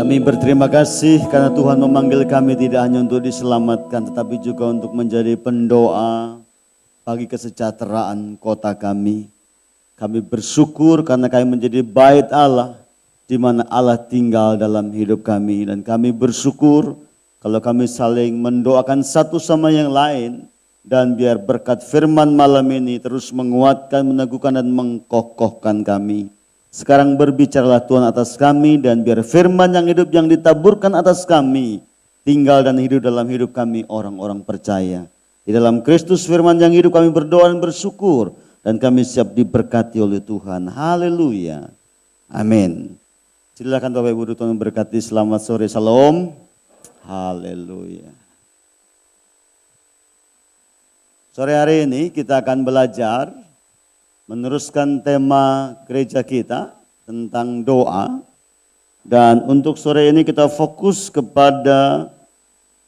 Kami berterima kasih karena Tuhan memanggil kami tidak hanya untuk diselamatkan, tetapi juga untuk menjadi pendoa bagi kesejahteraan kota kami. Kami bersyukur karena kami menjadi bait Allah, di mana Allah tinggal dalam hidup kami. Dan kami bersyukur kalau kami saling mendoakan satu sama yang lain. Dan biar berkat firman malam ini terus menguatkan, meneguhkan dan mengkokohkan kami. Sekarang berbicaralah Tuhan atas kami, dan biar firman yang hidup yang ditaburkan atas kami tinggal dan hidup dalam hidup kami orang-orang percaya. Di dalam Kristus firman yang hidup kami berdoa dan bersyukur, dan kami siap diberkati oleh Tuhan. Haleluya. Amin. Silakan Bapak Ibu Tuhan berkati. Selamat sore, salam. Haleluya. Sore hari ini kita akan belajar meneruskan tema gereja kita tentang doa. Dan untuk sore ini kita fokus kepada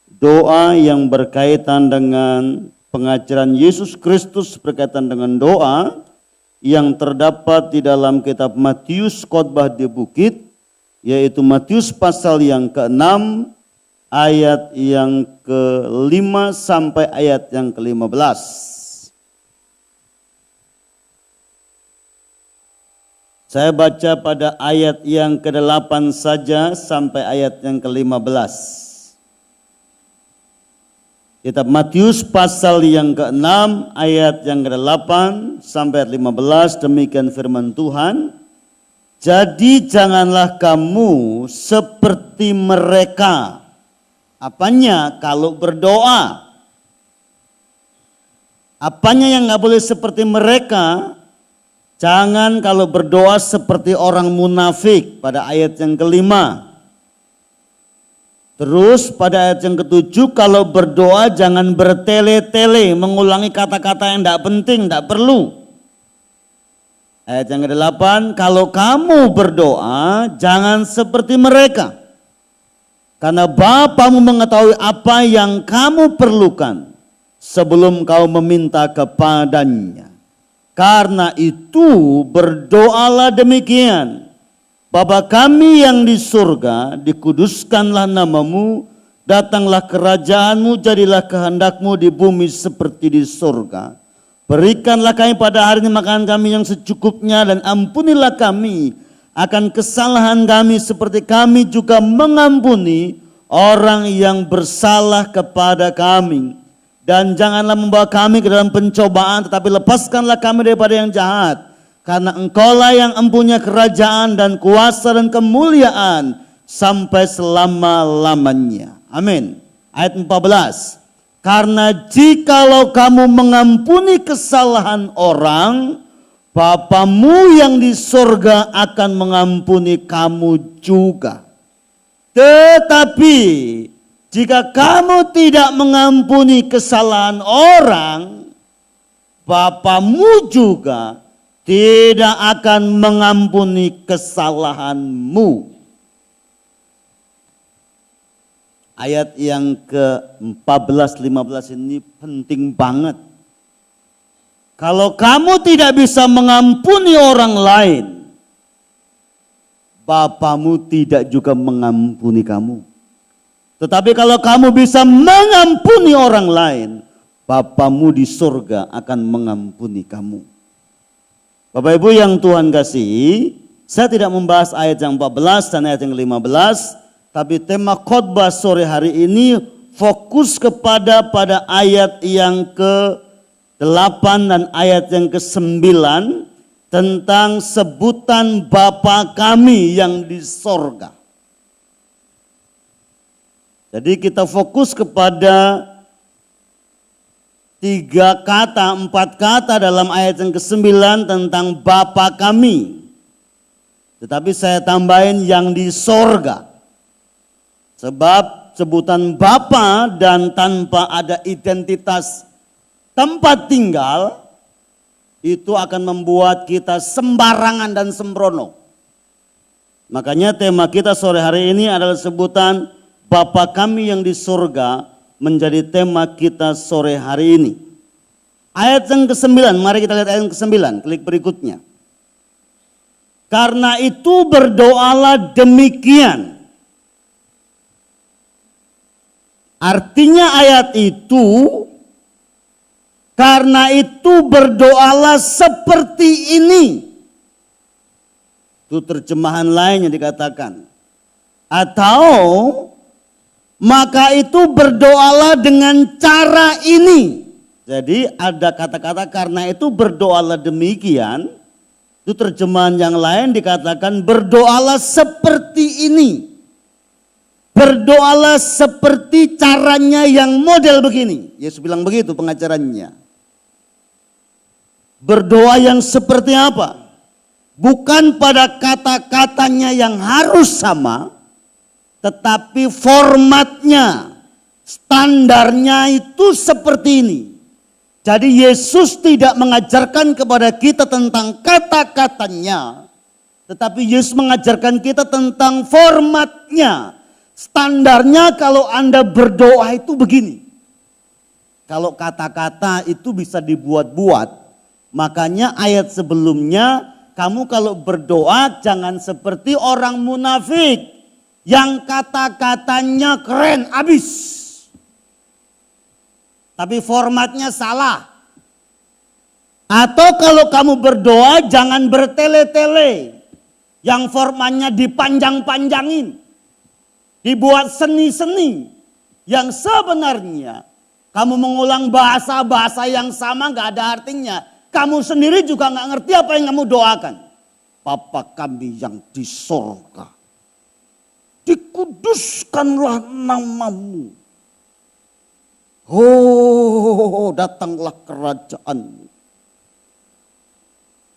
doa yang berkaitan dengan pengajaran Yesus Kristus berkaitan dengan doa yang terdapat di dalam kitab Matius Khotbah di Bukit, yaitu Matius pasal yang ke-6 ayat yang ke-5 sampai ayat yang ke-15. Saya baca pada ayat yang ke-8 saja sampai ayat yang ke-15. Kitab Matius pasal yang ke-6 ayat yang ke-8 sampai ayat 15, demikian firman Tuhan. Jadi janganlah kamu seperti mereka. Apanya? Kalau berdoa. Apanya yang gak boleh seperti mereka? Jangan kalau berdoa seperti orang munafik pada ayat yang ke-5. Terus pada ayat yang ke-7, kalau berdoa jangan bertele-tele, mengulangi kata-kata yang tidak penting, tidak perlu. Ayat yang ke-8, kalau kamu berdoa jangan seperti mereka. Karena Bapamu mengetahui apa yang kamu perlukan sebelum kau meminta kepadanya. Karena itu berdoalah demikian. Bapa kami yang di surga, dikuduskanlah namamu, datanglah kerajaanmu, jadilah kehendakmu di bumi seperti di surga. Berikanlah kami pada hari ini makanan kami yang secukupnya, dan ampunilah kami akan kesalahan kami seperti kami juga mengampuni orang yang bersalah kepada kami. Dan janganlah membawa kami ke dalam pencobaan, tetapi lepaskanlah kami daripada yang jahat. Karena Engkaulah yang empunya kerajaan dan kuasa dan kemuliaan sampai selama-lamanya. Amin. Ayat 14. Karena jikalau kamu mengampuni kesalahan orang, Bapamu yang di surga akan mengampuni kamu juga. Tetapi jika kamu tidak mengampuni kesalahan orang, Bapamu juga tidak akan mengampuni kesalahanmu. Ayat yang ke-14-15 ini penting banget. Kalau kamu tidak bisa mengampuni orang lain, Bapamu tidak juga mengampuni kamu. Tetapi kalau kamu bisa mengampuni orang lain, Bapamu di surga akan mengampuni kamu. Bapak Ibu yang Tuhan kasih, saya tidak membahas ayat yang 14 dan ayat yang 15, tapi tema khotbah sore hari ini fokus pada ayat yang ke-8 dan ayat yang ke-9 tentang sebutan Bapa kami yang di sorga. Jadi kita fokus kepada 3 kata, 4 kata dalam ayat yang ke-9 tentang Bapa kami. Tetapi saya tambahin yang di sorga. Sebab sebutan Bapa dan tanpa ada identitas tempat tinggal, itu akan membuat kita sembarangan dan sembrono. Makanya tema kita sore hari ini adalah sebutan Bapa kami yang di surga menjadi tema kita sore hari ini. Ayat yang ke-9, mari kita lihat ayat yang ke-9, klik berikutnya. Karena itu berdoalah demikian. Artinya ayat itu, karena itu berdoalah seperti ini. Itu terjemahan lain yang dikatakan. Atau maka itu berdoalah dengan cara ini. Jadi ada kata-kata karena itu berdoalah demikian. Itu terjemahan yang lain dikatakan berdoalah seperti ini. Berdoalah seperti caranya yang model begini. Yesus bilang begitu pengajarannya. Berdoa yang seperti apa? Bukan pada kata-katanya yang harus sama, tetapi formatnya, standarnya itu seperti ini. Jadi Yesus tidak mengajarkan kepada kita tentang kata-katanya, tetapi Yesus mengajarkan kita tentang formatnya. Standarnya kalau Anda berdoa itu begini. Kalau kata-kata itu bisa dibuat-buat, makanya ayat sebelumnya, kamu kalau berdoa jangan seperti orang munafik yang kata-katanya keren abis, tapi formatnya salah. Atau kalau kamu berdoa jangan bertele-tele, yang formatnya dipanjang-panjangin, dibuat seni-seni, yang sebenarnya kamu mengulang bahasa-bahasa yang sama gak ada artinya. Kamu sendiri juga gak ngerti apa yang kamu doakan. Bapa kami yang di sorga, dikuduskanlah namamu. Oh, datanglah kerajaanmu.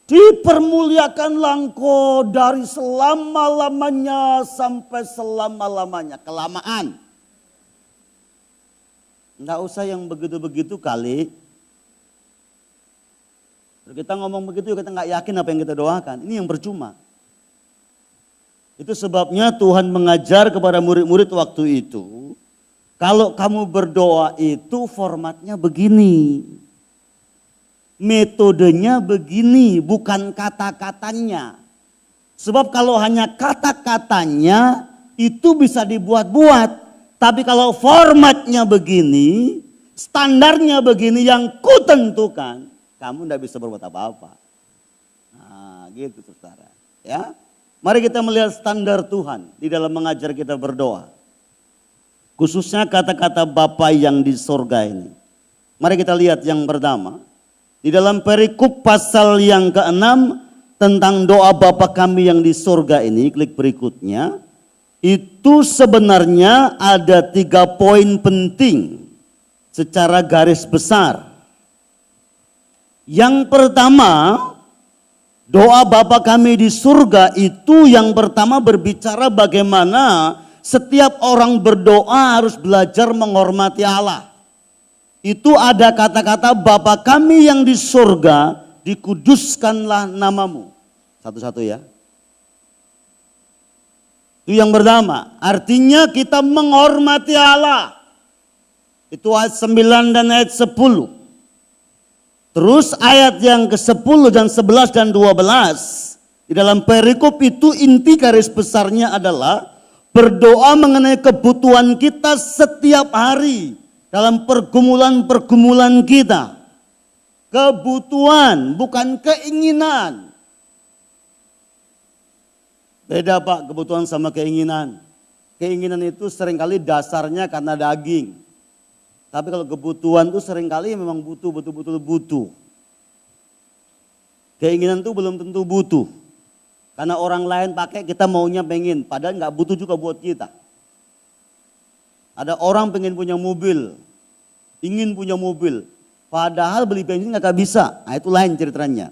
Dipermuliakanlah engkau dari selama-lamanya sampai selama-lamanya. Kelamaan. Enggak usah yang begitu-begitu kali. Kalau kita ngomong begitu kita nggak yakin apa yang kita doakan. Ini yang percuma. Itu sebabnya Tuhan mengajar kepada murid-murid waktu itu. Kalau kamu berdoa itu formatnya begini. Metodenya begini, bukan kata-katanya. Sebab kalau hanya kata-katanya itu bisa dibuat-buat. Tapi kalau formatnya begini, standarnya begini yang kutentukan, kamu tidak bisa berbuat apa-apa. Nah, gitu saudara. Ya, mari kita melihat standar Tuhan di dalam mengajar kita berdoa. Khususnya kata-kata Bapa yang di sorga ini. Mari kita lihat yang pertama. Di dalam perikop pasal yang ke-6 tentang doa Bapa kami yang di sorga ini, klik berikutnya. Itu sebenarnya ada 3 poin penting secara garis besar. Yang pertama, doa Bapa kami di surga itu yang pertama berbicara bagaimana setiap orang berdoa harus belajar menghormati Allah. Itu ada kata-kata Bapa kami yang di surga, dikuduskanlah namamu. Satu-satu ya. Itu yang pertama, artinya kita menghormati Allah. Itu ayat 9 dan ayat 10. Terus ayat yang ke-10 dan 11 dan 12. Di dalam perikop itu inti garis besarnya adalah berdoa mengenai kebutuhan kita setiap hari. Dalam pergumulan-pergumulan kita. Kebutuhan bukan keinginan. Beda Pak, kebutuhan sama keinginan. Keinginan itu seringkali dasarnya karena daging. Tapi kalau kebutuhan itu seringkali memang butuh, betul-betul butuh. Keinginan itu belum tentu butuh. Karena orang lain pakai kita maunya pengen, padahal nggak butuh juga buat kita. Ada orang pengen punya mobil, ingin punya mobil, padahal beli bensin nggak bisa. Nah, itu lain ceritanya.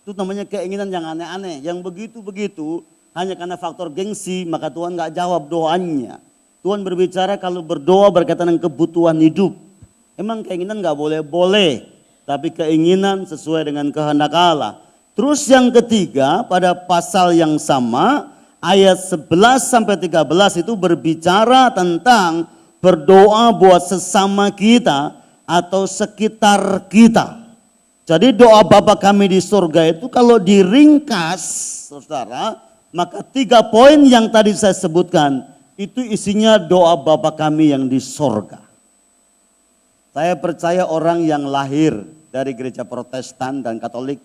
Itu namanya keinginan yang aneh-aneh, yang begitu-begitu hanya karena faktor gengsi, maka Tuhan nggak jawab doanya. Tuhan berbicara kalau berdoa berkaitan dengan kebutuhan hidup. Emang keinginan nggak boleh-boleh, tapi keinginan sesuai dengan kehendak Allah. Terus yang ketiga pada pasal yang sama, ayat 11 sampai 13 itu berbicara tentang berdoa buat sesama kita atau sekitar kita. Jadi doa Bapa kami di surga itu kalau diringkas, saudara, maka 3 poin yang tadi saya sebutkan itu isinya doa Bapa kami yang di sorga. Saya percaya orang yang lahir dari gereja Protestan dan Katolik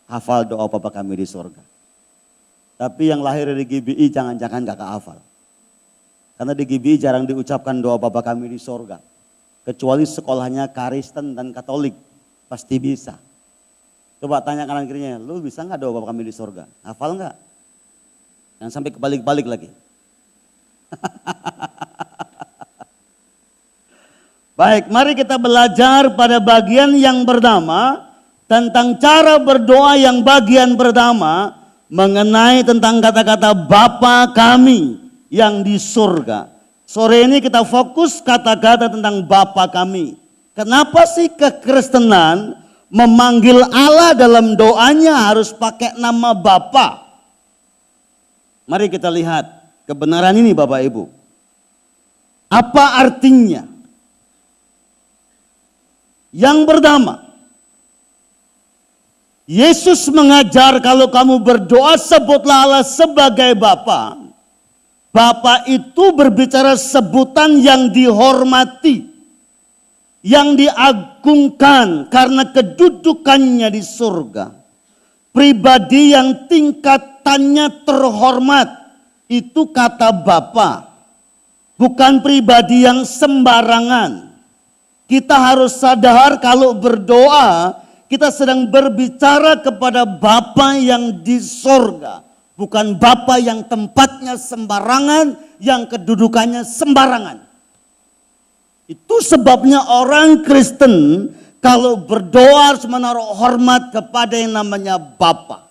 hafal doa Bapa kami di sorga. Tapi yang lahir dari GBI jangan-jangan gak hafal. Karena di GBI jarang diucapkan doa Bapa kami di sorga. Kecuali sekolahnya Kristen dan Katolik, pasti bisa. Coba tanya kanan kirinya, lu bisa gak doa Bapa kami di sorga? Hafal gak? Jangan sampai kebalik-balik lagi. Baik, mari kita belajar pada bagian yang pertama tentang cara berdoa yang bagian pertama mengenai tentang kata-kata Bapa kami yang di surga. Sore ini kita fokus kata-kata tentang Bapa kami. Kenapa sih kekristenan memanggil Allah dalam doanya harus pakai nama Bapa? Mari kita lihat kebenaran ini Bapak Ibu. Apa artinya? Yang pertama, Yesus mengajar kalau kamu berdoa sebutlah Allah sebagai Bapa. Bapa itu berbicara sebutan yang dihormati, yang diagungkan karena kedudukannya di surga. Pribadi yang tingkatannya terhormat, itu kata Bapa. Bukan pribadi yang sembarangan. Kita harus sadar kalau berdoa, kita sedang berbicara kepada Bapa yang di surga. Bukan Bapa yang tempatnya sembarangan, yang kedudukannya sembarangan. Itu sebabnya orang Kristen kalau berdoa harus menaruh hormat kepada yang namanya Bapa.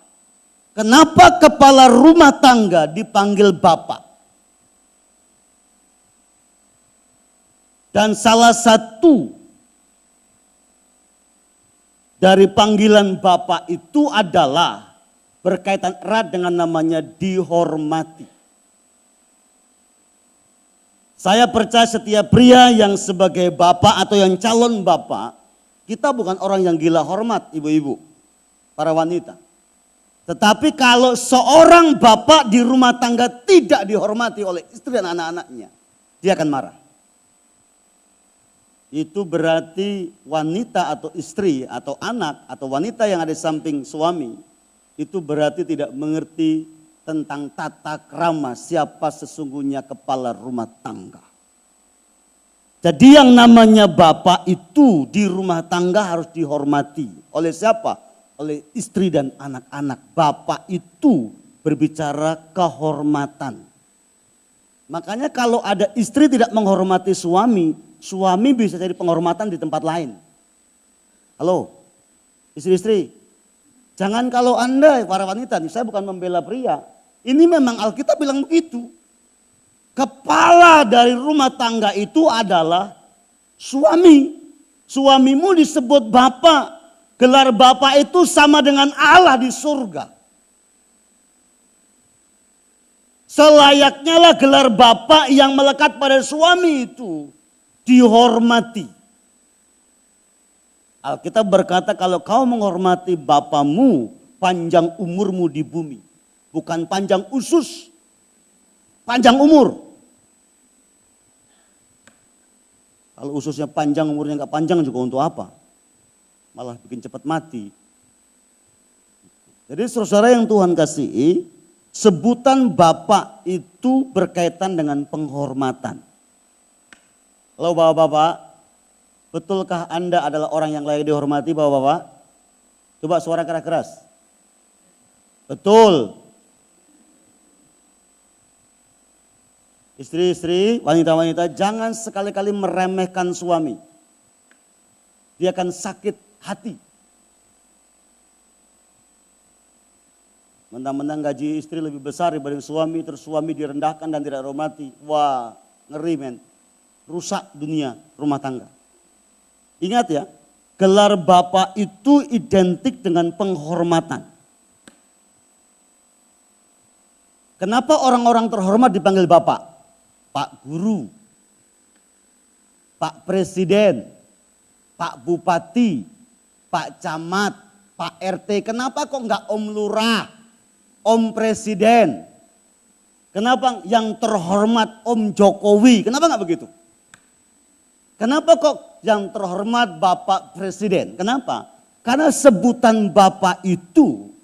Kenapa kepala rumah tangga dipanggil Bapa? Dan salah satu dari panggilan Bapa itu adalah berkaitan erat dengan namanya dihormati. Saya percaya setiap pria yang sebagai bapak atau yang calon bapak, kita bukan orang yang gila hormat ibu-ibu, para wanita. Tetapi kalau seorang bapak di rumah tangga tidak dihormati oleh istri dan anak-anaknya, dia akan marah. Itu berarti wanita atau istri atau anak atau wanita yang ada di samping suami, itu berarti tidak mengerti tentang tata krama siapa sesungguhnya kepala rumah tangga. Jadi yang namanya bapak itu di rumah tangga harus dihormati. Oleh siapa? Oleh istri dan anak-anak. Bapak itu berbicara kehormatan. Makanya kalau ada istri tidak menghormati suami, suami bisa jadi penghormatan di tempat lain. Halo, istri-istri. Jangan kalau Anda para wanita, saya bukan membela pria. Ini memang Alkitab bilang begitu. Kepala dari rumah tangga itu adalah suami. Suamimu disebut Bapa. Gelar Bapa itu sama dengan Allah di surga. Selayaknya lah gelar Bapa yang melekat pada suami itu dihormati. Alkitab berkata kalau kau menghormati bapamu, panjang umurmu di bumi. Bukan panjang usus, panjang umur. Kalau ususnya panjang, umurnya nggak panjang juga untuk apa? Malah bikin cepat mati. Jadi saudara yang Tuhan kasihi, sebutan Bapak itu berkaitan dengan penghormatan. Halo bapak-bapak. Betulkah Anda adalah orang yang layak dihormati bapak-bapak? Coba suara keras-keras. Betul. Istri-istri, wanita-wanita jangan sekali-kali meremehkan suami. Dia akan sakit hati. Mentang-mentang gaji istri lebih besar dibanding suami, terus suami direndahkan dan tidak dihormati. Wah, ngeri men. Rusak dunia rumah tangga. Ingat ya, gelar Bapak itu identik dengan penghormatan. Kenapa orang-orang terhormat dipanggil Bapak? Pak Guru, Pak Presiden, Pak Bupati, Pak Camat, Pak RT. Kenapa kok enggak Om Lurah, Om Presiden? Kenapa yang terhormat Om Jokowi? Kenapa nggak begitu? Kenapa kok yang terhormat Bapak Presiden? Kenapa? Karena sebutan Bapak itu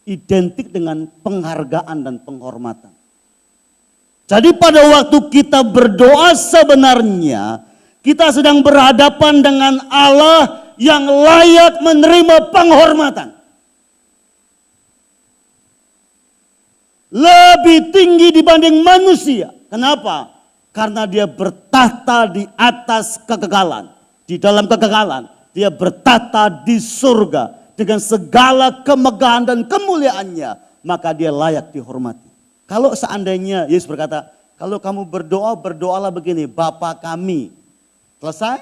identik dengan penghargaan dan penghormatan. Jadi pada waktu kita berdoa sebenarnya kita sedang berhadapan dengan Allah yang layak menerima penghormatan. Lebih tinggi dibanding manusia. Kenapa? Karena dia bertahta di atas kekekalan. Di dalam kekekalan. Dia bertahta di surga. Dengan segala kemegahan dan kemuliaannya. Maka dia layak dihormati. Kalau seandainya Yesus berkata, kalau kamu berdoa, berdoalah begini. Bapa kami. Selesai?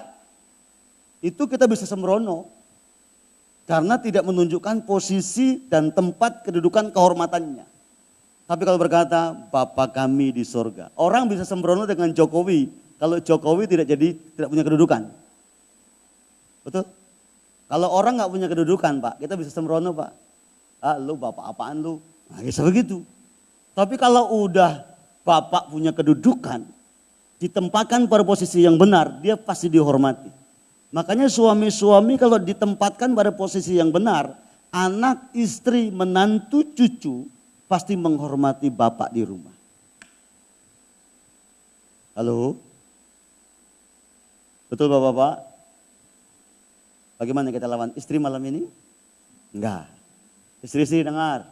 Itu kita bisa sembrono. Karena tidak menunjukkan posisi dan tempat kedudukan kehormatannya. Tapi kalau berkata, Bapa kami di sorga. Orang bisa sembrono dengan Jokowi. Kalau Jokowi tidak punya kedudukan. Betul? Kalau orang nggak punya kedudukan Pak, kita bisa sembrono Pak. Ah lu Bapak apaan lu? Nah bisa begitu. Tapi kalau udah Bapak punya kedudukan, ditempatkan pada posisi yang benar, dia pasti dihormati. Makanya suami-suami kalau ditempatkan pada posisi yang benar, anak, istri, menantu, cucu, pasti menghormati bapak di rumah. Halo? Betul bapak-bapak? Bagaimana kita lawan istri malam ini? Enggak. Istri-istri dengar.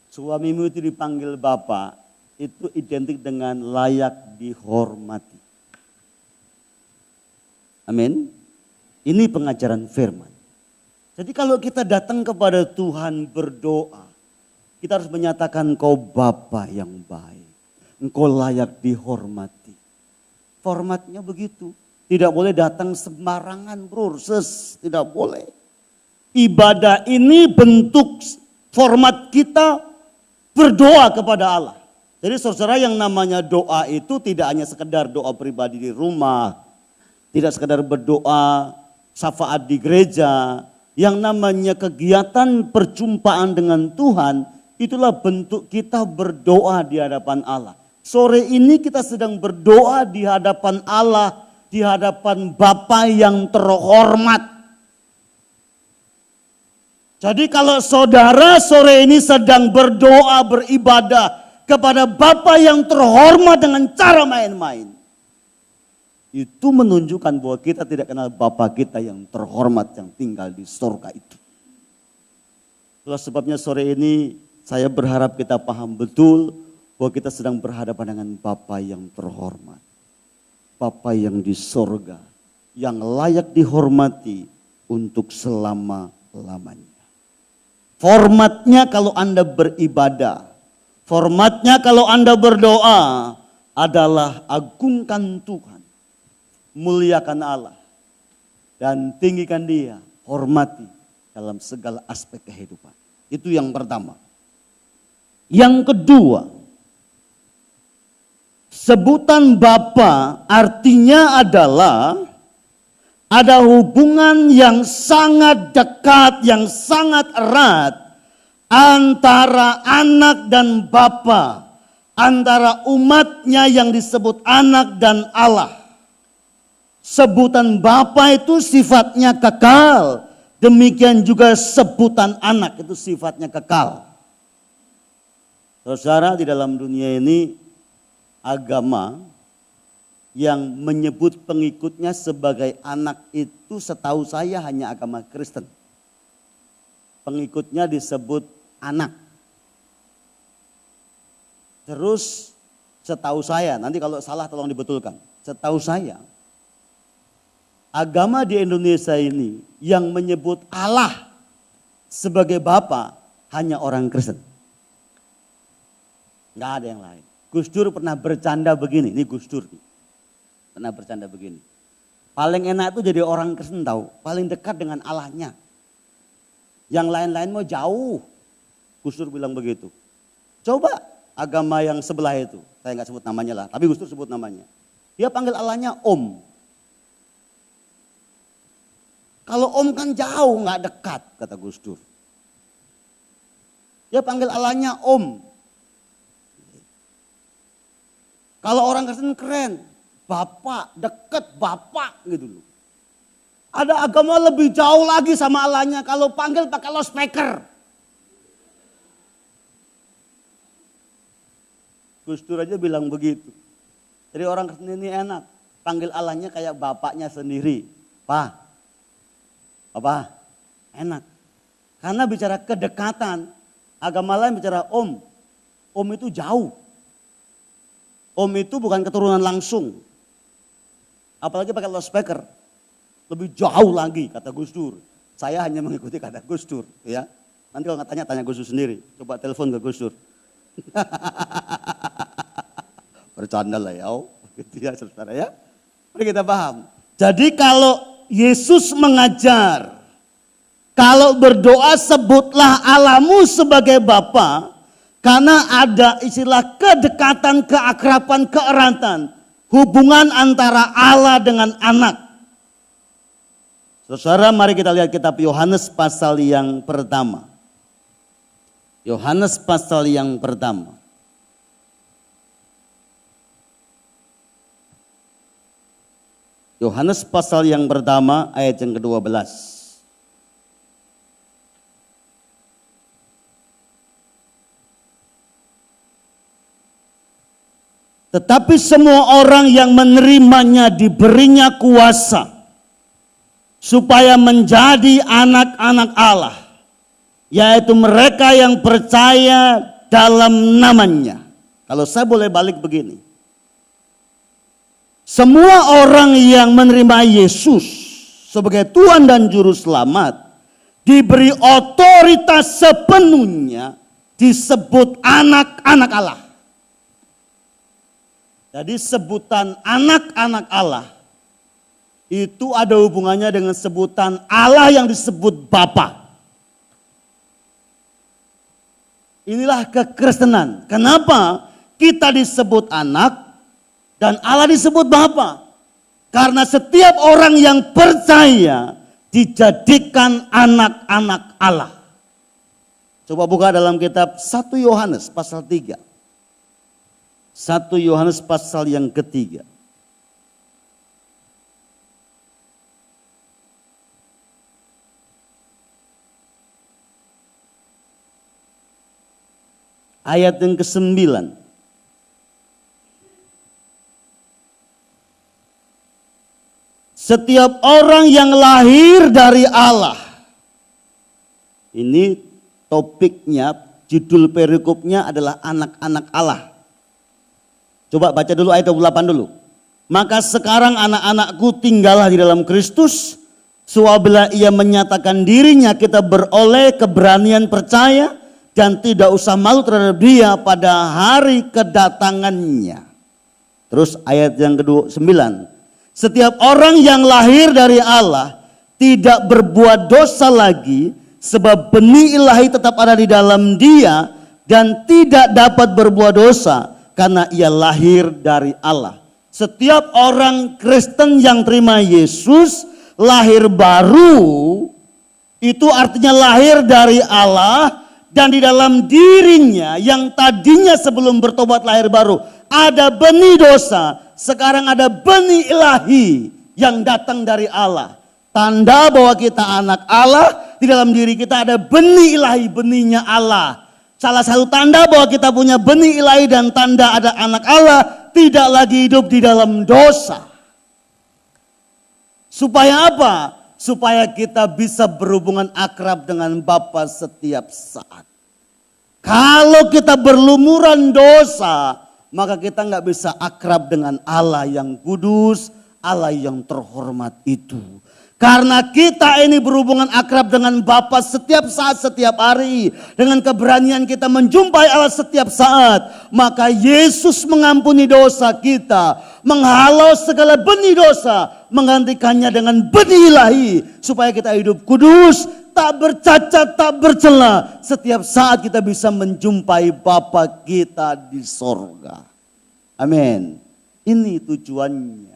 Suamimu itu dipanggil bapak, itu identik dengan layak dihormati. Amin. Ini pengajaran firman. Jadi kalau kita datang kepada Tuhan berdoa, kita harus menyatakan engkau Bapa yang baik. Engkau layak dihormati. Formatnya begitu. Tidak boleh datang sembarangan bro. Tidak boleh. Ibadah ini bentuk format kita berdoa kepada Allah. Jadi saudara yang namanya doa itu tidak hanya sekedar doa pribadi di rumah. Tidak sekedar berdoa syafaat di gereja. Yang namanya kegiatan perjumpaan dengan Tuhan. Itulah bentuk kita berdoa di hadapan Allah. Sore ini kita sedang berdoa di hadapan Allah, di hadapan Bapa yang terhormat. Jadi kalau saudara sore ini sedang berdoa, beribadah kepada Bapa yang terhormat dengan cara main-main. Itu menunjukkan bahwa kita tidak kenal Bapa kita yang terhormat yang tinggal di surga itu. Itulah sebabnya sore ini saya berharap kita paham betul bahwa kita sedang berhadapan dengan Bapa yang terhormat. Bapa yang di sorga, yang layak dihormati untuk selama-lamanya. Formatnya kalau Anda beribadah, formatnya kalau Anda berdoa adalah agungkan Tuhan, muliakan Allah, dan tinggikan Dia, hormati dalam segala aspek kehidupan. Itu yang pertama. Yang kedua, sebutan Bapa artinya adalah ada hubungan yang sangat dekat, yang sangat erat antara anak dan Bapa, antara umatnya yang disebut anak dan Allah. Sebutan Bapa itu sifatnya kekal, demikian juga sebutan anak itu sifatnya kekal. Saudara, di dalam dunia ini agama yang menyebut pengikutnya sebagai anak itu setahu saya hanya agama Kristen. Pengikutnya disebut anak. Terus setahu saya, nanti kalau salah tolong dibetulkan. Setahu saya, agama di Indonesia ini yang menyebut Allah sebagai Bapa hanya orang Kristen. Nggak ada yang lain. Gus Dur pernah bercanda begini, ini Gus Dur pernah bercanda begini. Paling enak itu jadi orang Kristen tahu, paling dekat dengan Allahnya. Yang lain-lain mau jauh. Gus Dur bilang begitu. Coba agama yang sebelah itu, saya nggak sebut namanya lah, tapi Gus Dur sebut namanya. Dia panggil Allahnya Om. Kalau Om kan jauh, nggak dekat, kata Gus Dur. Dia panggil Allahnya Om. Kalau orang Kristen keren, Bapak, deket Bapak gitu loh. Ada agama lebih jauh lagi sama Allahnya, kalau panggil pakai loudspeaker. Gus Dur aja bilang begitu. Jadi orang Kristen ini enak, panggil Allahnya kayak bapaknya sendiri. Pak, Papa, enak. Karena bicara kedekatan, agama lain bicara om. Om itu jauh. Om itu bukan keturunan langsung. Apalagi pakai loudspeaker. Lebih jauh lagi kata Gus Dur. Saya hanya mengikuti kata Gus Dur. Ya. Nanti kalau nggak tanya, tanya Gus Dur sendiri. Coba telepon ke Gus Dur. Bercanda lah ya. Gitu ya saudara ya. Mari kita paham. Jadi kalau Yesus mengajar, kalau berdoa sebutlah Allahmu sebagai Bapa. Karena ada istilah kedekatan, keakraban, keeratan. Hubungan antara Allah dengan anak. Saudara, mari kita lihat kitab Yohanes pasal yang pertama. Yohanes pasal yang pertama. Yohanes pasal yang pertama ayat yang ke-12. Tetapi semua orang yang menerimanya diberinya kuasa supaya menjadi anak-anak Allah, yaitu mereka yang percaya dalam namanya. Kalau saya boleh balik begini. Semua orang yang menerima Yesus sebagai Tuhan dan Juru Selamat diberi otoritas sepenuhnya disebut anak-anak Allah. Jadi sebutan anak-anak Allah itu ada hubungannya dengan sebutan Allah yang disebut Bapa. Inilah kekristenan. Kenapa kita disebut anak dan Allah disebut Bapa? Karena setiap orang yang percaya dijadikan anak-anak Allah. Coba buka dalam kitab 1 Yohanes pasal 3. 1 Yohanes pasal yang ketiga. Ayat yang ke-9. Setiap orang yang lahir dari Allah. Ini topiknya, judul perikopnya adalah anak-anak Allah. Coba baca dulu ayat 28 dulu. Maka sekarang anak-anakku tinggallah di dalam Kristus. Suapabila ia menyatakan dirinya, kita beroleh keberanian percaya dan tidak usah malu terhadap dia pada hari kedatangannya. Terus ayat yang ke-9. Setiap orang yang lahir dari Allah tidak berbuat dosa lagi, sebab benih ilahi tetap ada di dalam dia dan tidak dapat berbuat dosa karena ia lahir dari Allah. Setiap orang Kristen yang terima Yesus lahir baru, itu artinya lahir dari Allah, dan di dalam dirinya yang tadinya sebelum bertobat lahir baru ada benih dosa, sekarang ada benih ilahi yang datang dari Allah. Tanda bahwa kita anak Allah, di dalam diri kita ada benih ilahi, benihnya Allah. Salah satu tanda bahwa kita punya benih ilahi dan tanda ada anak Allah, tidak lagi hidup di dalam dosa. Supaya apa? Supaya kita bisa berhubungan akrab dengan Bapa setiap saat. Kalau kita berlumuran dosa, maka kita nggak bisa akrab dengan Allah yang kudus, Allah yang terhormat itu. Karena kita ini berhubungan akrab dengan Bapa setiap saat, setiap hari. Dengan keberanian kita menjumpai Allah setiap saat. Maka Yesus mengampuni dosa kita. Menghalau segala benih dosa. Menggantikannya dengan benih ilahi. Supaya kita hidup kudus, tak bercacat, tak bercela. Setiap saat kita bisa menjumpai Bapa kita di sorga. Amin. Ini tujuannya.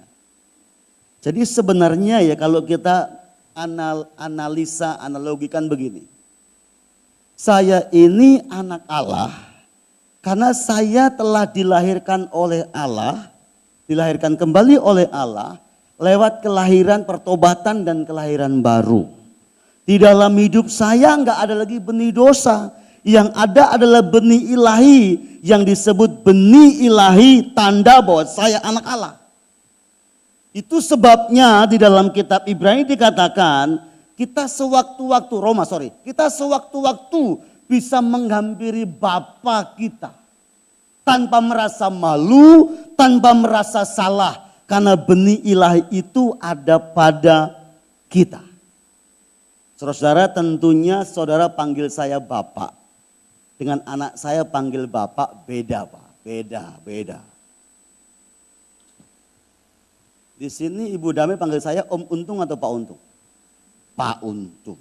Jadi sebenarnya ya kalau kita analogikan begini. Saya ini anak Allah Karena saya telah dilahirkan oleh Allah, dilahirkan kembali oleh Allah lewat kelahiran pertobatan dan kelahiran baru. Di dalam hidup saya nggak ada lagi benih dosa. Yang ada adalah benih ilahi yang disebut benih ilahi, tanda bahwa saya anak Allah. Itu sebabnya di dalam kitab Ibrani dikatakan kita sewaktu-waktu bisa menghampiri Bapa kita tanpa merasa malu, tanpa merasa salah, karena benih ilahi itu ada pada kita. Saudara, tentunya saudara panggil saya Bapak. Dengan anak saya panggil Bapak beda, Pak. Beda. Di sini Ibu Damai panggil saya Om Untung atau Pak Untung? Pak Untung.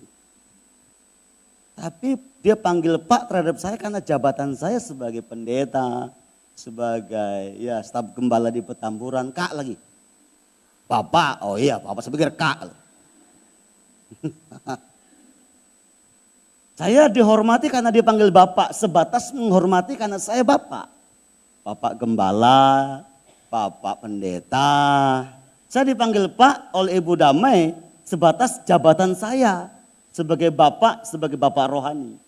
Tapi dia panggil Pak terhadap saya karena jabatan saya sebagai pendeta, sebagai staf gembala di Petamburan, Kak lagi. Bapak, oh iya Bapak, saya pikir Kak. Saya dihormati karena dia panggil Bapak, sebatas menghormati karena saya Bapak. Bapak gembala, Bapak pendeta. Saya dipanggil Pak oleh Ibu Damai sebatas jabatan saya sebagai Bapak rohani.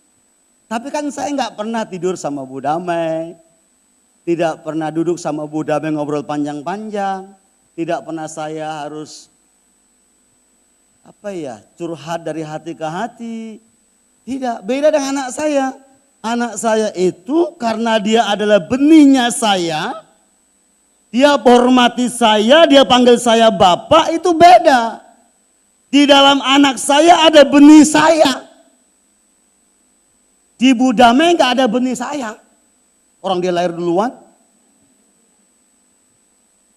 Tapi kan saya nggak pernah tidur sama Bu Damai, tidak pernah duduk sama Bu Damai ngobrol panjang-panjang, tidak pernah saya harus curhat dari hati ke hati. Tidak, beda dengan anak saya. Anak saya itu karena dia adalah benihnya saya, dia hormati saya, dia panggil saya Bapak, itu beda. Di dalam anak saya ada benih saya. Di Bu Damai gak ada benih saya. Orang dia lahir duluan.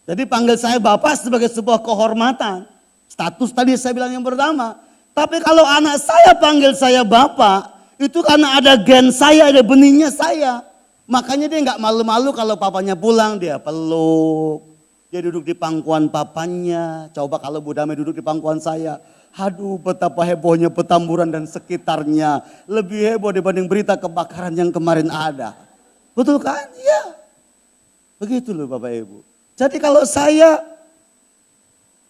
Jadi panggil saya Bapak sebagai sebuah kehormatan. Status tadi saya bilang yang pertama. Tapi kalau anak saya panggil saya Bapak, itu karena ada gen saya, ada benihnya saya. Makanya dia nggak malu-malu kalau papanya pulang, dia peluk. Dia duduk di pangkuan papanya. Coba kalau Bu Damai duduk di pangkuan saya. Aduh, betapa hebohnya Petamburan dan sekitarnya. Lebih heboh dibanding berita kebakaran yang kemarin ada. Betul kan? Iya. Begitu loh Bapak Ibu. Jadi kalau saya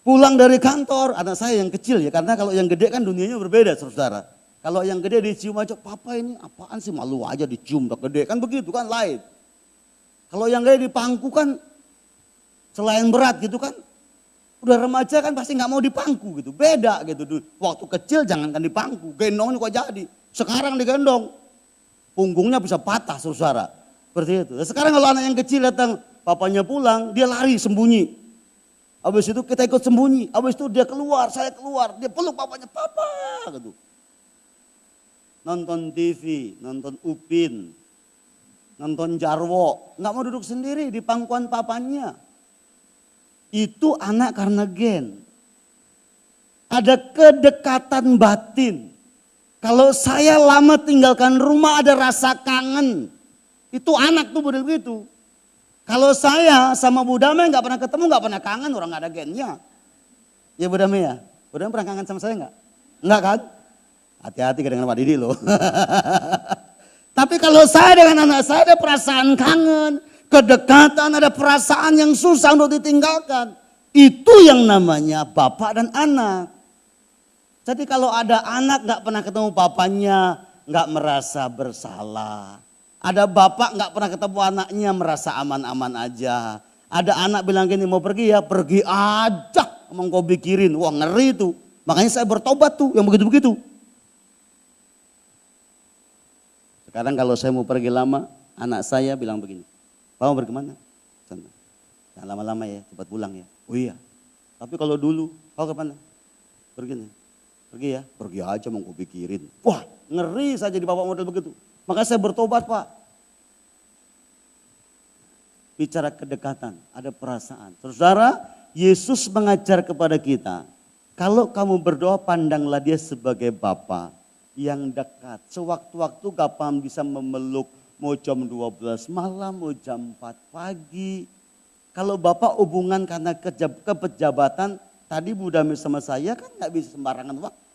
pulang dari kantor, anak saya yang kecil ya, karena kalau yang gede kan dunianya berbeda saudara. Kalau yang gede dicium aja, papa ini apaan sih, malu aja dicium, udah gede kan begitu kan, lain. Kalau yang gede dipangku kan selain berat gitu kan, udah remaja kan pasti nggak mau dipangku gitu, beda gitu. Waktu kecil jangankan dipangku, gendong kok jadi. Sekarang digendong, punggungnya bisa patah saudara, seperti itu. Sekarang kalau anak yang kecil datang, papanya pulang, dia lari sembunyi. Habis itu kita ikut sembunyi, habis itu dia keluar, saya keluar, dia peluk papanya, papa gitu. Nonton TV, nonton Upin, nonton Jarwo, nggak mau duduk sendiri di pangkuan papanya. Itu anak karena gen. Ada kedekatan batin. Kalau saya lama tinggalkan rumah ada rasa kangen. Itu anak tuh model begitu. Kalau saya sama Bu Damai nggak pernah ketemu, nggak pernah kangen, orang nggak ada gennya. Ya Bu Damai ya? Bu Damai pernah kangen sama saya nggak? Nggak kan? Hati-hati dengan Pak Didi loh. Tapi kalau saya dengan anak saya ada perasaan kangen, kedekatan, ada perasaan yang susah untuk ditinggalkan. Itu yang namanya bapak dan anak. Jadi kalau ada anak nggak pernah ketemu papanya, nggak merasa bersalah. Ada bapak nggak pernah ketemu anaknya merasa aman-aman aja. Ada anak bilang gini, mau pergi ya, pergi aja. Emang kau pikirin, wah ngeri tuh. Makanya saya bertobat tuh yang begitu-begitu. Sekarang kalau saya mau pergi lama, anak saya bilang begini, "Pak mau pergi kemana?" Jangan lama-lama ya, cepat pulang ya. Oh iya, tapi kalau dulu, kau kemana? Pergi nih. Pergi ya, pergi aja mau kau pikirin. Wah ngeri saja di bapak model begitu. Maka saya bertobat Pak. Bicara kedekatan, ada perasaan. Saudara, Yesus mengajar kepada kita, kalau kamu berdoa pandanglah dia sebagai Bapa yang dekat. Sewaktu-waktu kapan bisa memeluk, mau jam 12 malam, mau jam 4 pagi. Kalau Bapak hubungan karena kepejabatan, tadi Bu Damai sama saya kan gak bisa sembarangan waktu.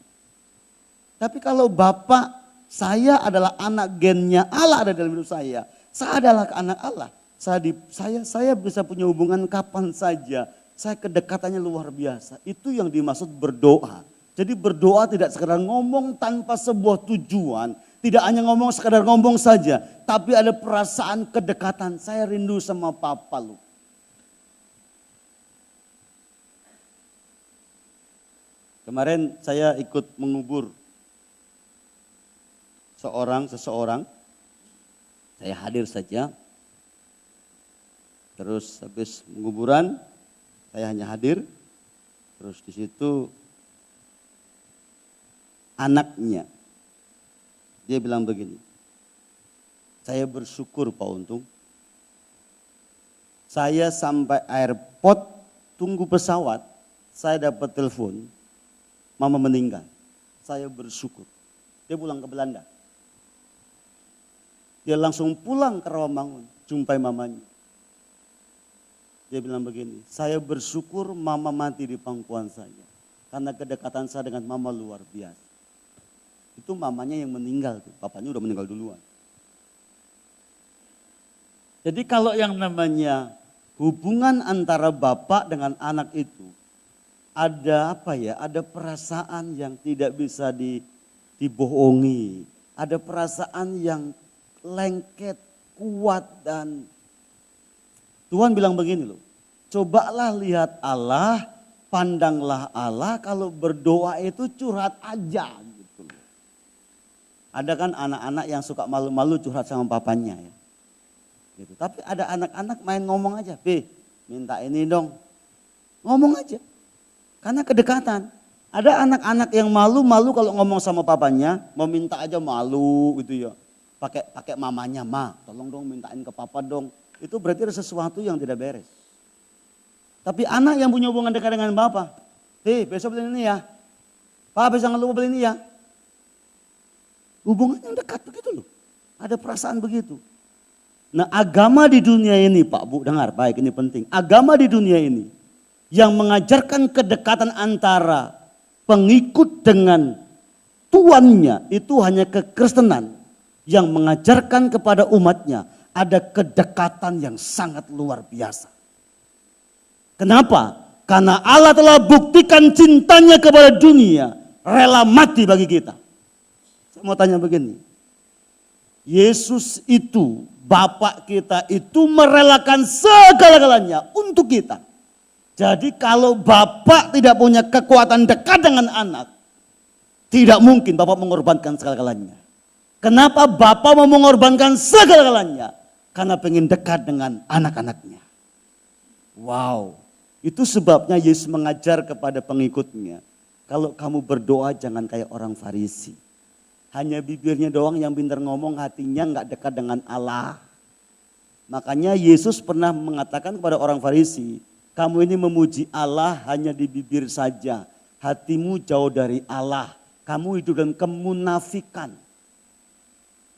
Tapi kalau Bapak, saya adalah anak gennya Allah ada dalam hidup saya. Saya adalah anak Allah. Saya bisa punya hubungan kapan saja. Saya kedekatannya luar biasa. Itu yang dimaksud berdoa. Jadi berdoa tidak sekedar ngomong tanpa sebuah tujuan. Tidak hanya ngomong sekedar ngomong saja. Tapi ada perasaan kedekatan. Saya rindu sama Papa lu. Kemarin saya ikut mengubur seseorang. Saya hadir saja. Terus habis penguburan, saya hanya hadir. Terus di situ anaknya, dia bilang begini, saya bersyukur Pak Untung, saya sampai airport tunggu pesawat, saya dapat telepon, mama meninggal. Saya bersyukur. Dia pulang ke Belanda. Dia langsung pulang ke Rawamangun, jumpai mamanya. Dia bilang begini, saya bersyukur mama mati di pangkuan saya. Karena kedekatan saya dengan mama luar biasa. Itu mamanya yang meninggal tuh, papanya udah meninggal duluan. Jadi kalau yang namanya hubungan antara bapak dengan anak itu, ada apa ya, ada perasaan yang tidak bisa dibohongi. Ada perasaan yang lengket, kuat dan Tuhan bilang begini loh, cobalah lihat Allah, pandanglah Allah, kalau berdoa itu curhat aja gitu loh. Ada kan anak-anak yang suka malu-malu curhat sama papanya ya. Gitu. Tapi ada anak-anak main ngomong aja, minta ini dong. Ngomong aja. Karena kedekatan. Ada anak-anak yang malu-malu kalau ngomong sama papanya, mau minta aja malu gitu ya. Pakai mamanya, tolong dong mintain ke papa dong. Itu berarti ada sesuatu yang tidak beres. Tapi anak yang punya hubungan dekat dengan bapak, besok beli ini ya. Pak, jangan lupa beli ini ya. Hubungan yang dekat begitu loh. Ada perasaan begitu. Nah, agama di dunia ini, Pak Bu, dengar baik, ini penting. Agama di dunia ini yang mengajarkan kedekatan antara pengikut dengan tuannya, itu hanya kekristenan yang mengajarkan kepada umatnya ada kedekatan yang sangat luar biasa. Kenapa? Karena Allah telah buktikan cintanya kepada dunia, rela mati bagi kita. Saya mau tanya begini, Yesus itu, Bapak kita itu merelakan segala-galanya untuk kita. Jadi kalau Bapak tidak punya kekuatan dekat dengan anak, tidak mungkin Bapak mengorbankan segala-galanya. Kenapa Bapak mau mengorbankan segala-galanya? Karena pengen dekat dengan anak-anaknya. Wow, itu sebabnya Yesus mengajar kepada pengikutnya. Kalau kamu berdoa jangan kayak orang Farisi. Hanya bibirnya doang yang pintar ngomong, hatinya nggak dekat dengan Allah. Makanya Yesus pernah mengatakan kepada orang Farisi, kamu ini memuji Allah hanya di bibir saja. Hatimu jauh dari Allah. Kamu hidup dalam kemunafikan.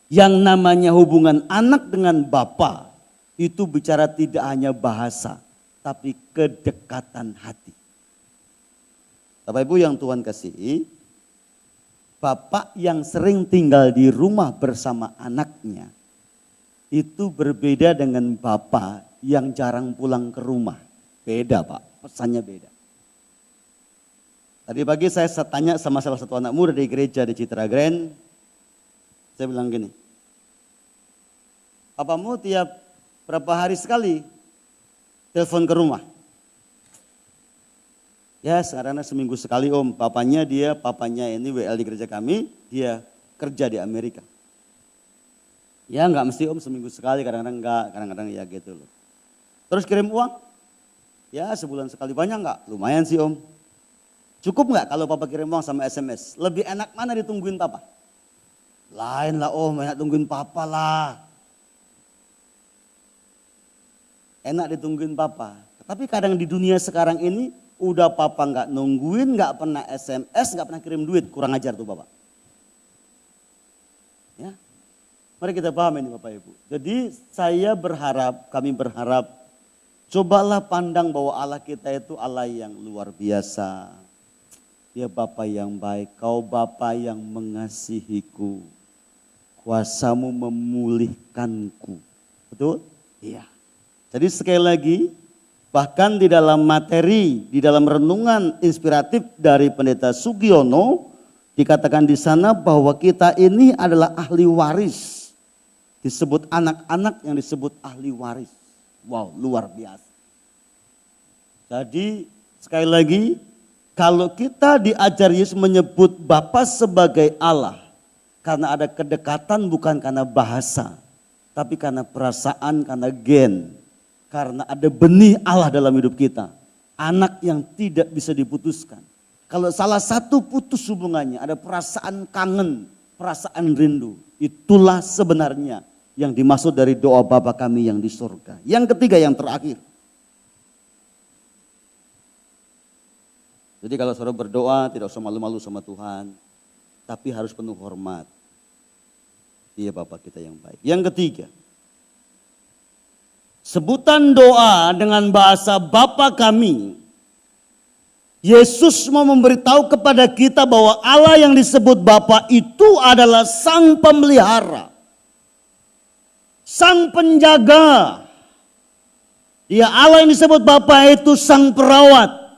Yang namanya hubungan anak dengan bapa itu bicara tidak hanya bahasa, tapi kedekatan hati. Bapak Ibu yang Tuhan kasihi, bapak yang sering tinggal di rumah bersama anaknya itu berbeda dengan bapak yang jarang pulang ke rumah. Beda Pak, pesannya beda. Tadi pagi saya tanya sama salah satu anak muda di gereja di Citra Grand. Saya bilang gini, papamu tiap berapa hari sekali telepon ke rumah? Ya sekarang seminggu sekali om. Papanya ini WL di gereja kami, dia kerja di Amerika. Ya enggak mesti om, seminggu sekali, kadang-kadang enggak, kadang-kadang ya gitu loh. Terus kirim uang? Ya sebulan sekali, banyak enggak? Lumayan sih om. Cukup enggak kalau papa kirim uang sama SMS? Lebih enak mana ditungguin papa? Lain lah om, enak tungguin papa lah. Enak ditungguin papa. Tapi kadang di dunia sekarang ini, udah papa nggak nungguin, nggak pernah SMS, nggak pernah kirim duit, kurang ajar tuh bapak. Ya, mari kita paham ini Bapak Ibu. Jadi kami berharap, cobalah pandang bahwa Allah kita itu Allah yang luar biasa. Dia Bapa yang baik, kau Bapa yang mengasihiku. Kuasamu memulihkanku. Betul? Iya. Jadi sekali lagi, bahkan di dalam materi, di dalam renungan inspiratif dari Pendeta Sugiono, dikatakan di sana bahwa kita ini adalah ahli waris. Disebut anak-anak yang disebut ahli waris. Wow, luar biasa. Jadi sekali lagi, kalau kita diajar Yesus menyebut Bapa sebagai Allah, karena ada kedekatan bukan karena bahasa, tapi karena perasaan, karena gen. Karena ada benih Allah dalam hidup kita. Anak yang tidak bisa diputuskan. Kalau salah satu putus hubungannya, ada perasaan kangen, perasaan rindu. Itulah sebenarnya yang dimaksud dari doa Bapa kami yang di surga. Yang ketiga, yang terakhir. Jadi kalau saudara berdoa tidak usah malu-malu sama Tuhan. Tapi harus penuh hormat. Dia Bapa kita yang baik. Yang ketiga. Sebutan doa dengan bahasa Bapa kami. Yesus mau memberitahu kepada kita bahwa Allah yang disebut Bapa itu adalah Sang Pemelihara. Sang Penjaga. Dia Allah yang disebut Bapa itu Sang Perawat.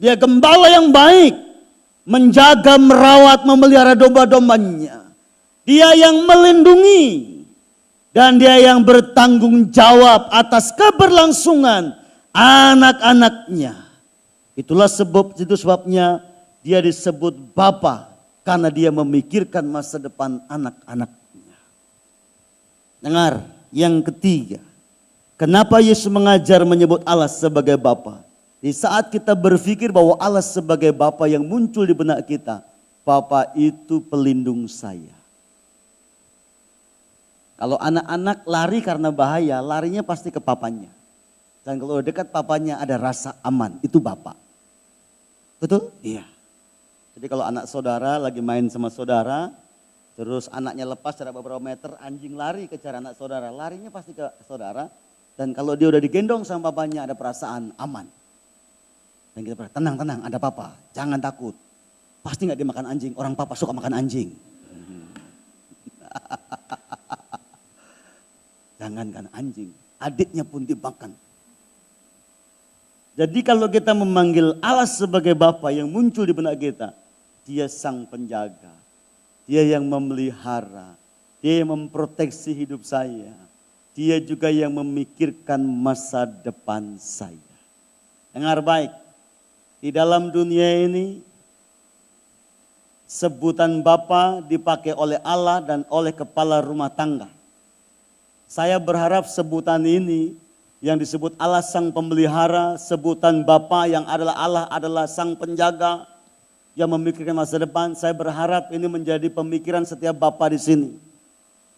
Dia gembala yang baik. Menjaga, merawat, memelihara domba-dombanya. Dia yang melindungi. Dan dia yang bertanggung jawab atas keberlangsungan anak-anaknya. Itulah sebabnya dia disebut Bapa. Karena dia memikirkan masa depan anak-anaknya. Dengar, yang ketiga. Kenapa Yesus mengajar menyebut Allah sebagai Bapa? Di saat kita berpikir bahwa Allah sebagai Bapa yang muncul di benak kita. Bapa itu pelindung saya. Kalau anak-anak lari karena bahaya, larinya pasti ke papanya. Dan kalau dekat papanya ada rasa aman, itu Bapak. Betul? Iya. Jadi kalau anak saudara lagi main sama saudara, terus anaknya lepas dari beberapa meter, anjing lari kejar anak saudara, larinya pasti ke saudara. Dan kalau dia udah digendong sama papanya ada perasaan aman. Dan kita berkata, tenang, ada papa, jangan takut. Pasti gak dimakan anjing, orang papa suka makan anjing. Jangankan anjing, adiknya pun dimakan. Jadi kalau kita memanggil Allah sebagai Bapa yang muncul di benak kita, dia Sang Penjaga, dia yang memelihara, dia yang memproteksi hidup saya, dia juga yang memikirkan masa depan saya. Dengar baik, di dalam dunia ini sebutan Bapa dipakai oleh Allah dan oleh kepala rumah tangga. Saya berharap sebutan ini yang disebut Allah Sang Pemelihara, sebutan Bapa yang adalah Allah adalah Sang Penjaga yang memikirkan masa depan. Saya berharap ini menjadi pemikiran setiap Bapa di sini.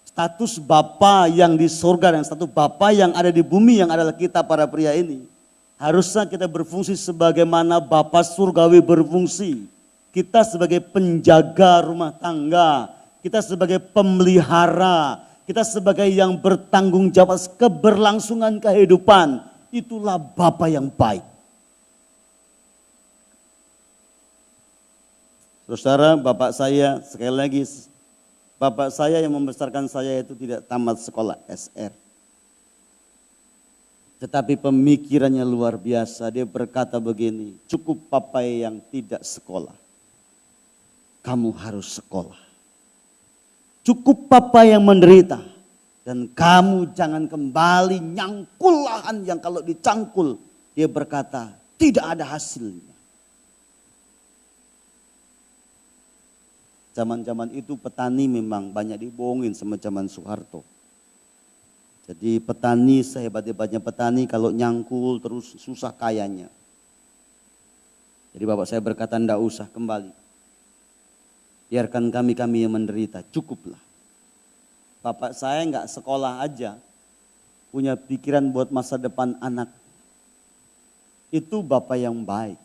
Status Bapa yang di surga dan status Bapa yang ada di bumi yang adalah kita para pria ini. Harusnya kita berfungsi sebagaimana Bapa surgawi berfungsi. Kita sebagai penjaga rumah tangga, kita sebagai pemelihara, kita sebagai yang bertanggung jawab atas keberlangsungan kehidupan. Itulah Bapa yang baik. Saudara, Bapak saya sekali lagi, Bapak saya yang membesarkan saya itu tidak tamat sekolah SR. Tetapi pemikirannya luar biasa. Dia berkata begini, cukup Papa yang tidak sekolah. Kamu harus sekolah. Cukup Papa yang menderita. Dan kamu jangan kembali nyangkul lahan yang kalau dicangkul. Dia berkata tidak ada hasilnya. Zaman-zaman itu petani memang banyak dibohongin sama zaman Soeharto. Jadi petani sehebat-hebatnya petani kalau nyangkul terus susah kayanya. Jadi bapak saya berkata enggak usah kembali. Biarkan kami yang menderita, cukuplah. Bapak saya enggak sekolah aja, punya pikiran buat masa depan anak. Itu bapak yang baik.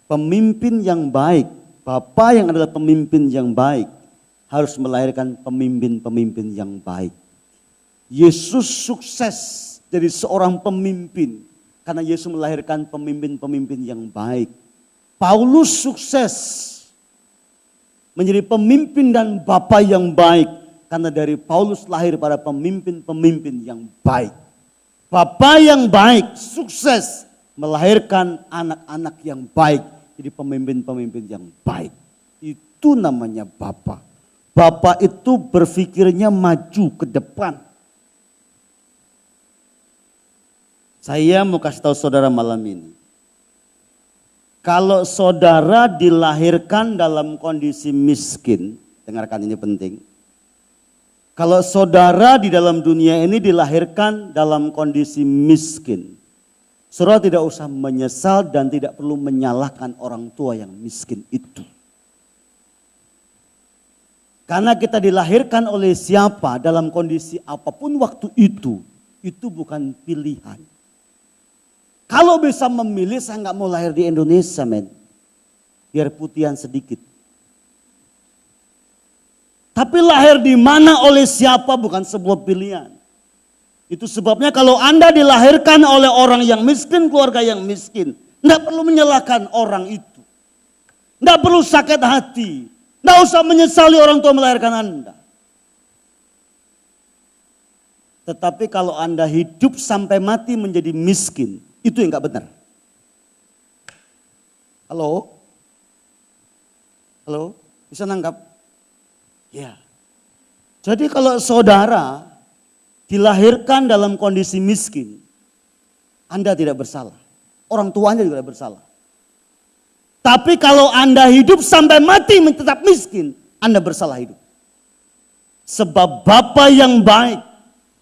Pemimpin yang baik, bapak yang adalah pemimpin yang baik, harus melahirkan pemimpin-pemimpin yang baik. Yesus sukses jadi seorang pemimpin, karena Yesus melahirkan pemimpin-pemimpin yang baik. Paulus sukses menjadi pemimpin dan bapa yang baik Karena dari Paulus lahir para pemimpin-pemimpin yang baik. Bapa yang baik, sukses melahirkan anak-anak yang baik. Jadi pemimpin-pemimpin yang baik. Itu namanya Bapa. Bapa itu berpikirnya maju ke depan. Saya mau kasih tahu saudara malam ini. Kalau saudara dilahirkan dalam kondisi miskin, dengarkan ini penting. Kalau saudara di dalam dunia ini dilahirkan dalam kondisi miskin, saudara tidak usah menyesal dan tidak perlu menyalahkan orang tua yang miskin itu. Karena kita dilahirkan oleh siapa dalam kondisi apapun waktu itu bukan pilihan. Kalau bisa memilih, saya nggak mau lahir di Indonesia, men. Biar putihan sedikit. Tapi lahir di mana oleh siapa bukan sebuah pilihan. Itu sebabnya kalau Anda dilahirkan oleh orang yang miskin, keluarga yang miskin, nggak perlu menyalahkan orang itu. Nggak perlu sakit hati. Nggak usah menyesali orang tua melahirkan Anda. Tetapi kalau Anda hidup sampai mati menjadi miskin, itu yang nggak benar. Halo? Halo? Bisa nangkap? Ya. Jadi kalau saudara dilahirkan dalam kondisi miskin, Anda tidak bersalah. Orang tuanya juga tidak bersalah. Tapi kalau Anda hidup sampai mati tetap miskin, Anda bersalah hidup. Sebab Bapa yang baik,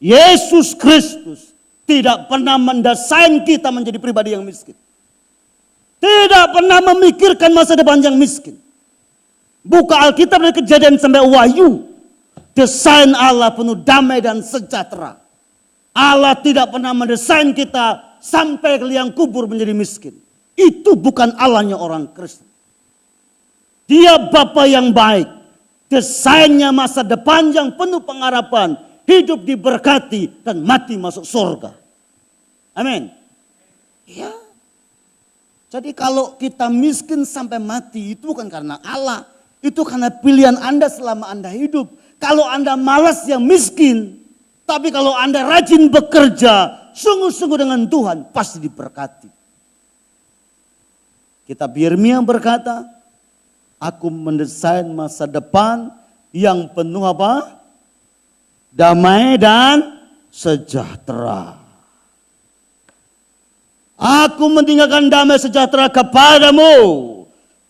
Yesus Kristus, tidak pernah mendesain kita menjadi pribadi yang miskin. Tidak pernah memikirkan masa depan yang miskin. Buka Alkitab dari Kejadian sampai Wahyu. Desain Allah penuh damai dan sejahtera. Allah tidak pernah mendesain kita sampai ke liang kubur menjadi miskin. Itu bukan Allahnya orang Kristen. Dia Bapa yang baik. Desainnya masa depan yang penuh pengharapan. Hidup diberkati dan mati masuk surga. Amin. Ya. Jadi kalau kita miskin sampai mati itu bukan karena Allah. Itu karena pilihan Anda selama Anda hidup. Kalau Anda malas yang miskin. Tapi kalau Anda rajin bekerja. Sungguh-sungguh dengan Tuhan pasti diberkati. Kitab Yeremia berkata. Aku mendesain masa depan yang penuh apa? Damai dan sejahtera. Aku meninggalkan damai sejahtera kepadamu.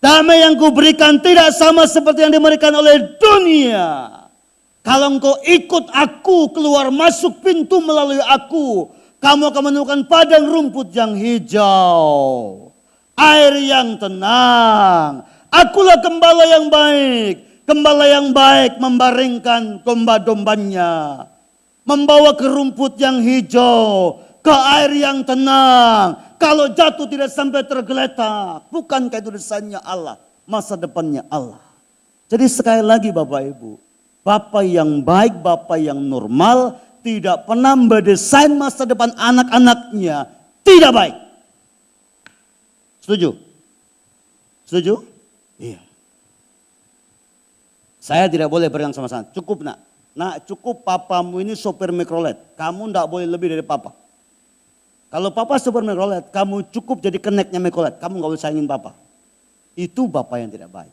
Damai yang kuberikan tidak sama seperti yang diberikan oleh dunia. Kalau engkau ikut aku keluar masuk pintu melalui aku, kamu akan menemukan padang rumput yang hijau. Air yang tenang. Akulah gembala yang baik. Gembala yang baik membaringkan domba-dombanya. Membawa ke rumput yang hijau. Ke air yang tenang. Kalau jatuh tidak sampai tergeletak. Bukankah itu desainnya Allah. Masa depannya Allah. Jadi sekali lagi Bapak Ibu. Bapa yang baik, Bapa yang normal. Tidak pernah mendesain masa depan anak-anaknya. Tidak baik. Setuju? Setuju? Iya. Saya tidak boleh berikan sama sana. Cukup nak. Nak cukup papamu ini sopir mikrolet. Kamu tidak boleh lebih dari papa. Kalau papa sopir mikrolet, kamu cukup jadi keneknya mikrolet. Kamu nggak boleh saingin papa. Itu bapak yang tidak baik.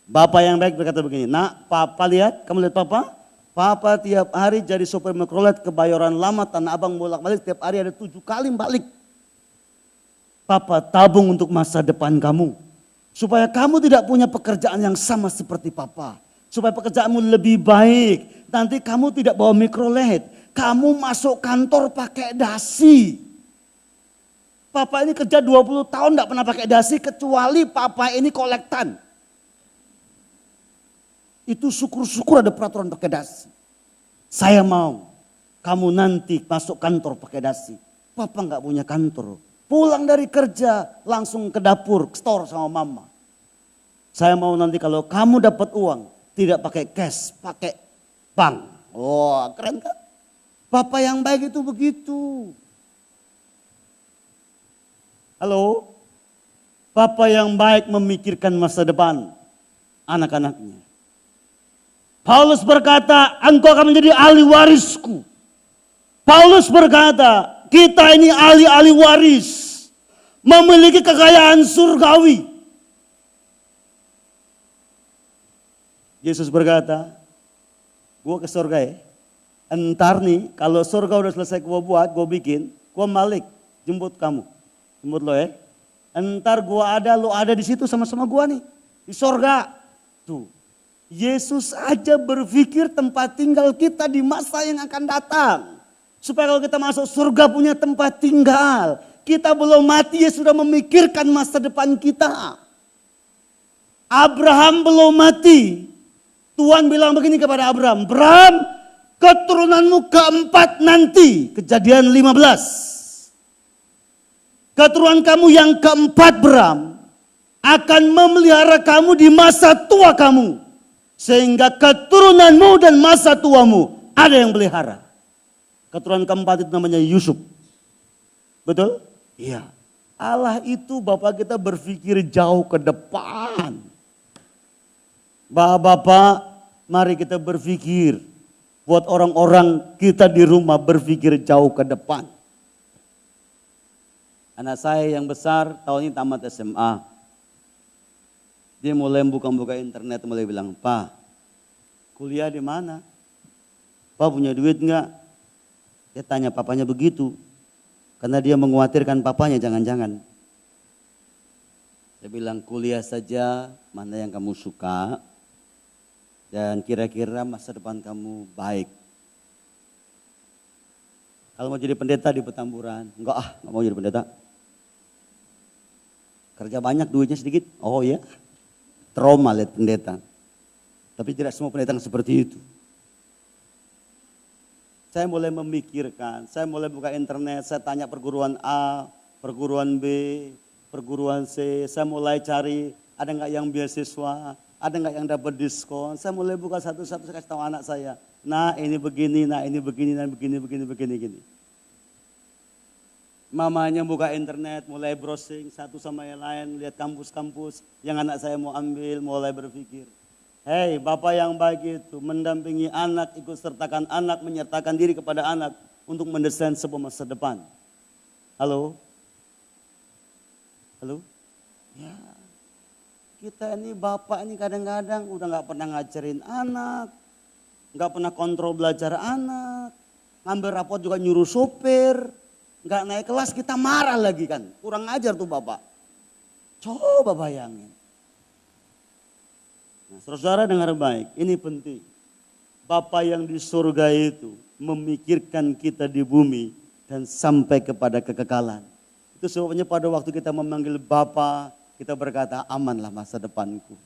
Bapak yang baik berkata begini. Nak papa lihat, kamu lihat papa. Papa tiap hari jadi sopir mikrolet ke Bayoran Lama, Tanah Abang bolak-balik. Tiap hari ada 7 kali balik. Papa tabung untuk masa depan kamu. Supaya kamu tidak punya pekerjaan yang sama seperti papa. Supaya pekerjaanmu lebih baik. Nanti kamu tidak bawa mikrolet. Kamu masuk kantor pakai dasi. Papa ini kerja 20 tahun tidak pernah pakai dasi. Kecuali papa ini kolektan. Itu syukur-syukur ada peraturan pakai dasi. Saya mau kamu nanti masuk kantor pakai dasi. Papa nggak punya kantor. Pulang dari kerja langsung ke dapur, ke store sama mama. Saya mau nanti kalau kamu dapat uang tidak pakai cash, pakai bank. Wah, keren kan? Bapak yang baik itu begitu. Halo? Bapak yang baik memikirkan masa depan anak-anaknya. Paulus berkata, engkau akan menjadi ahli warisku. Paulus berkata, kita ini ahli-ahli waris. Memiliki kekayaan surgawi. Yesus berkata, gua ke surga ya. Entar nih, kalau surga udah selesai gua buat, gua bikin, gua balik, jemput kamu. Jemput lo ya. Entar gua ada, lo ada di situ sama-sama gua nih. Di surga. Tuh. Yesus aja berpikir tempat tinggal kita di masa yang akan datang. Supaya kalau kita masuk surga punya tempat tinggal. Kita belum mati, ya sudah memikirkan masa depan kita. Abraham belum mati. Tuhan bilang begini kepada Abraham, Abraham, keturunanmu keempat nanti. Kejadian 15. Keturunan kamu yang keempat, Abraham, akan memelihara kamu di masa tua kamu. Sehingga keturunanmu dan masa tuamu ada yang pelihara. Keturunan keempat itu namanya Yusuf. Betul? Iya. Allah itu Bapak kita berpikir jauh ke depan. Bapak, mari kita berpikir. Buat orang-orang kita di rumah berpikir jauh ke depan. Anak saya yang besar tahun ini tamat SMA. Dia mulai buka-buka internet, mulai bilang, "Pak, kuliah di mana? Pak punya duit enggak?" Dia tanya papanya begitu. Karena dia mengkhawatirkan papanya jangan-jangan. Dia bilang, kuliah saja mana yang kamu suka. Dan kira-kira masa depan kamu baik. Kalau mau jadi pendeta di Petamburan, enggak mau jadi pendeta. Kerja banyak, duitnya sedikit. Oh ya, trauma lihat pendeta. Tapi tidak semua pendeta yang seperti itu. Saya mulai memikirkan, saya mulai buka internet, saya tanya perguruan A, perguruan B, perguruan C. Saya mulai cari, ada nggak yang beasiswa, ada nggak yang dapat diskon. Saya mulai buka satu-satu, saya kasih tahu anak saya. Nah ini begini, nah ini begini, nah begini. Mamanya buka internet, mulai browsing satu sama yang lain, lihat kampus-kampus yang anak saya mau ambil, mulai berpikir. Hei, Bapak yang baik itu mendampingi anak, ikut sertakan anak, menyertakan diri kepada anak untuk mendesain sebuah masa depan. Halo? Halo? Ya, kita ini Bapak ini kadang-kadang udah gak pernah ngajarin anak, gak pernah kontrol belajar anak, ngambil rapot juga nyuruh sopir, gak naik kelas kita marah lagi kan, kurang ajar tuh Bapak. Coba bayangin. Nah, saudara dengar baik, ini penting. Bapa yang di surga itu memikirkan kita di bumi dan sampai kepada kekekalan. Itu sebabnya pada waktu kita memanggil Bapa, kita berkata amanlah masa depanku.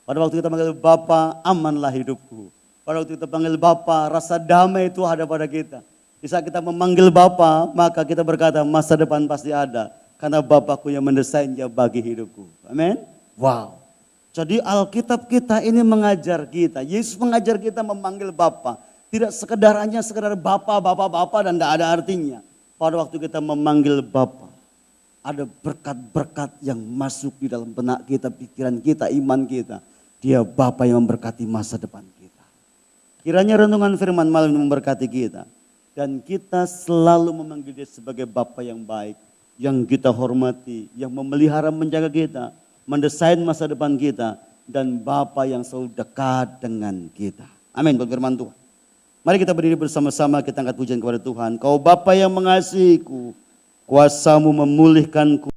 Pada waktu kita memanggil Bapa, amanlah hidupku. Pada waktu kita panggil Bapa, rasa damai itu ada pada kita. Di saat kita memanggil Bapa, maka kita berkata masa depan pasti ada. Karena Bapakku yang mendesainnya bagi hidupku. Amin. Wow. Jadi Alkitab kita ini mengajar kita. Yesus mengajar kita memanggil Bapa. Tidak sekedar Bapa dan tidak ada artinya. Pada waktu kita memanggil Bapa, ada berkat-berkat yang masuk di dalam benak kita, pikiran kita, iman kita. Dia Bapa yang memberkati masa depan kita. Kiranya renungan firman malam ini memberkati kita. Dan kita selalu memanggil dia sebagai Bapa yang baik. Yang kita hormati, yang memelihara menjaga kita. Mendesain masa depan kita, dan Bapa yang selalu dekat dengan kita. Amin buat firman Tuhan. Mari kita berdiri bersama-sama, kita angkat pujian kepada Tuhan. Kau Bapa yang mengasihiku, kuasamu memulihkanku.